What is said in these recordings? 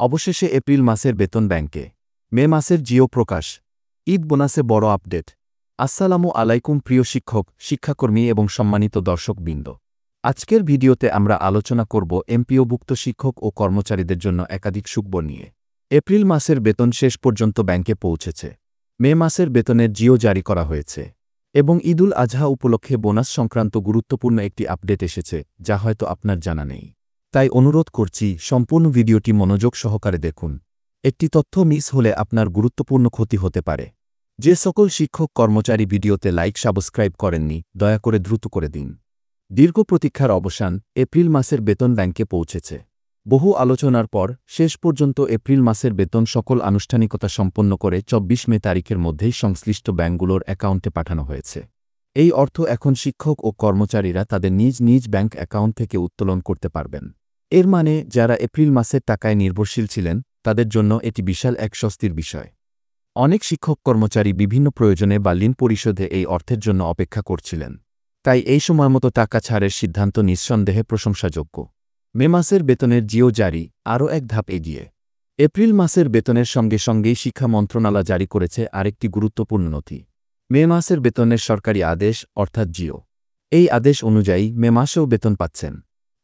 অবশেষে এপ্রিল মাসের বেতন ব্যাংকে। মে মাসের জিও প্রকাশ। ঈদ বোনাসে বড় আপডেট। আসসালামু আলাইকুম প্রিয় শিক্ষক, শিক্ষাকর্মী এবং সম্মানিত দর্শকবৃন্দ। আজকের ভিডিওতে আমরা আলোচনা করব এমপিওভুক্ত শিক্ষক ও কর্মচারীদের জন্য একাধিক সুখবর নিয়ে। এপ্রিল মাসের বেতন শেষ পর্যন্ত ব্যাংকে পৌঁছেছে। মে মাসের বেতনের জিও জারি করা হয়েছে এবং ঈদুল আজহা উপলক্ষে বোনাস সংক্রান্ত গুরুত্বপূর্ণ একটি আপডেট এসেছে, যা হয়তো আপনার জানা নেই। তাই অনুরোধ করছি, সম্পূর্ণ ভিডিওটি মনোযোগ সহকারে দেখুন। একটি তথ্য মিস হলে আপনার গুরুত্বপূর্ণ ক্ষতি হতে পারে। যে সকল শিক্ষক কর্মচারী ভিডিওতে লাইক সাবস্ক্রাইব করেননি, দয়া করে দ্রুত করে দিন। দীর্ঘ প্রতীক্ষার অবসান, এপ্রিল মাসের বেতন ব্যাংকে পৌঁছেছে। বহু আলোচনার পর শেষ পর্যন্ত এপ্রিল মাসের বেতন সকল আনুষ্ঠানিকতা সম্পন্ন করে ২৪ মে তারিখের মধ্যেই সংশ্লিষ্ট ব্যাংকগুলোর অ্যাকাউন্টে পাঠানো হয়েছে। এই অর্থ এখন শিক্ষক ও কর্মচারীরা তাদের নিজ নিজ ব্যাংক অ্যাকাউন্ট থেকে উত্তোলন করতে পারবেন। এর মানে যারা এপ্রিল মাসের টাকায় নির্ভরশীল ছিলেন, তাদের জন্য এটি বিশাল এক স্বস্তির বিষয়। অনেক শিক্ষক কর্মচারী বিভিন্ন প্রয়োজনে বা ঋণ পরিশোধে এই অর্থের জন্য অপেক্ষা করছিলেন। তাই এই সময়মতো টাকা ছাড়ের সিদ্ধান্ত নিঃসন্দেহে প্রশংসাযোগ্য। মে মাসের বেতনের জিও জারি আরও এক ধাপ এগিয়ে। এপ্রিল মাসের বেতনের সঙ্গে সঙ্গেই শিক্ষা মন্ত্রণালয় জারি করেছে আরেকটি গুরুত্বপূর্ণ নথি। মে মাসের বেতনের সরকারি আদেশ, অর্থাৎ জিও। এই আদেশ অনুযায়ী মে মাসেও বেতন পাচ্ছেন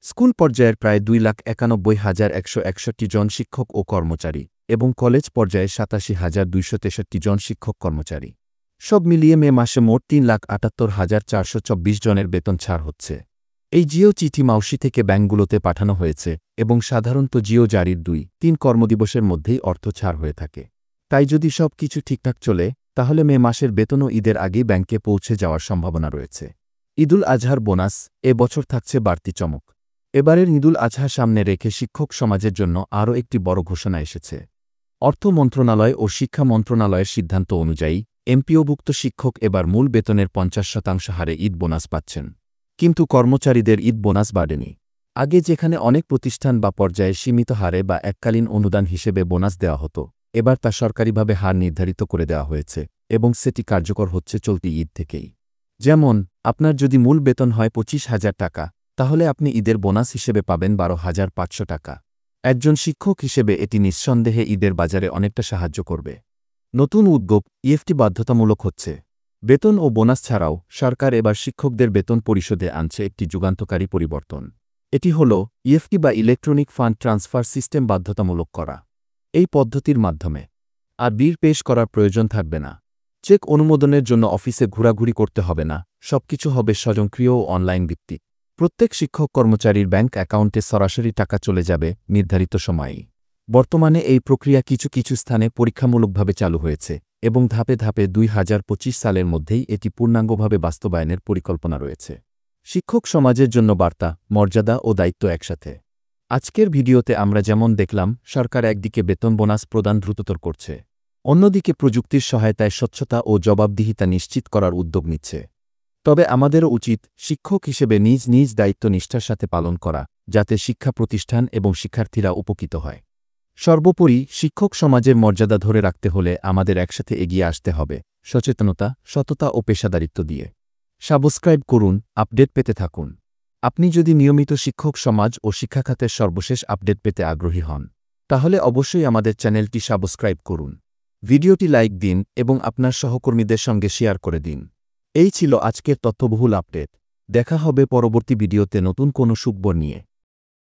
স্কুল পর্যায়ের প্রায় ২,৯১,১৬১ জন শিক্ষক ও কর্মচারী এবং কলেজ পর্যায়ে ৮৭,২৬৩ জন শিক্ষক কর্মচারী। সব মিলিয়ে মে মাসে মোট ৩,৭৮,৪২৪ জনের বেতন ছাড় হচ্ছে। এই জিও চিঠি মাউসি থেকে ব্যাংকগুলোতে পাঠানো হয়েছে এবং সাধারণত জিও জারির ২-৩ কর্মদিবসের মধ্যেই অর্থ ছাড় হয়ে থাকে। তাই যদি সব কিছু ঠিকঠাক চলে, তাহলে মে মাসের বেতনও ঈদের আগেই ব্যাংকে পৌঁছে যাওয়ার সম্ভাবনা রয়েছে। ঈদুল আজহার বোনাস, এ বছর থাকছে বাড়তি চমক। এবারের ঈদুল আজহা সামনে রেখে শিক্ষক সমাজের জন্য আরও একটি বড় ঘোষণা এসেছে। অর্থ মন্ত্রণালয় ও শিক্ষা মন্ত্রণালয়ের সিদ্ধান্ত অনুযায়ী এমপিওভুক্ত শিক্ষক এবার মূল বেতনের ৫০% হারে ঈদ বোনাস পাচ্ছেন। কিন্তু কর্মচারীদের ঈদ বোনাস বাড়েনি। আগে যেখানে অনেক প্রতিষ্ঠান বা পর্যায়ে সীমিত হারে বা এককালীন অনুদান হিসেবে বোনাস দেওয়া হতো, এবার তা সরকারিভাবে হার নির্ধারিত করে দেওয়া হয়েছে এবং সেটি কার্যকর হচ্ছে চলতি ঈদ থেকেই। যেমন, আপনার যদি মূল বেতন হয় ২৫,০০০ টাকা, তাহলে আপনি ঈদের বোনাস হিসেবে পাবেন ১২,৫০০ টাকা। একজন শিক্ষক হিসেবে এটি নিঃসন্দেহে ঈদের বাজারে অনেকটা সাহায্য করবে। নতুন উদ্যোগ, ইএফটি বাধ্যতামূলক হচ্ছে। বেতন ও বোনাস ছাড়াও সরকার এবার শিক্ষকদের বেতন পরিশোধে আনছে একটি যুগান্তকারী পরিবর্তন। এটি হল ইএফটি বা ইলেকট্রনিক ফান্ড ট্রান্সফার সিস্টেম বাধ্যতামূলক করা। এই পদ্ধতির মাধ্যমে আর বিল পেশ করার প্রয়োজন থাকবে না। চেক অনুমোদনের জন্য অফিসে ঘোরাঘুরি করতে হবে না। সবকিছু হবে স্বয়ংক্রিয় ও অনলাইন ভিত্তিক। প্রত্যেক শিক্ষক কর্মচারীর ব্যাংক অ্যাকাউন্টে সরাসরি টাকা চলে যাবে নির্ধারিত সময়েই। বর্তমানে এই প্রক্রিয়া কিছু কিছু স্থানে পরীক্ষামূলকভাবে চালু হয়েছে এবং ধাপে ধাপে ২০২৫ সালের মধ্যেই এটি পূর্ণাঙ্গভাবে বাস্তবায়নের পরিকল্পনা রয়েছে। শিক্ষক সমাজের জন্য বার্তা, মর্যাদা ও দায়িত্ব একসাথে। আজকের ভিডিওতে আমরা যেমন দেখলাম, সরকার একদিকে বেতন বোনাস প্রদান দ্রুততর করছে, অন্যদিকে প্রযুক্তির সহায়তায় স্বচ্ছতা ও জবাবদিহিতা নিশ্চিত করার উদ্যোগ নিচ্ছে। তবে আমাদেরও উচিত শিক্ষক হিসেবে নিজ নিজ দায়িত্ব নিষ্ঠার সাথে পালন করা, যাতে শিক্ষা প্রতিষ্ঠান এবং শিক্ষার্থীরা উপকৃত হয়। সর্বোপরি শিক্ষক সমাজের মর্যাদা ধরে রাখতে হলে আমাদের একসাথে এগিয়ে আসতে হবে, সচেতনতা, সততা ও পেশাদারিত্ব দিয়ে। সাবস্ক্রাইব করুন, আপডেট পেতে থাকুন। আপনি যদি নিয়মিত শিক্ষক সমাজ ও শিক্ষাখাতের সর্বশেষ আপডেট পেতে আগ্রহী হন, তাহলে অবশ্যই আমাদের চ্যানেলটি সাবস্ক্রাইব করুন। ভিডিওটি লাইক দিন এবং আপনার সহকর্মীদের সঙ্গে শেয়ার করে দিন। এই ছিল আজকের তথ্যবহুল আপডেট। দেখা হবে পরবর্তী ভিডিওতে নতুন কোনো সুখবর নিয়ে।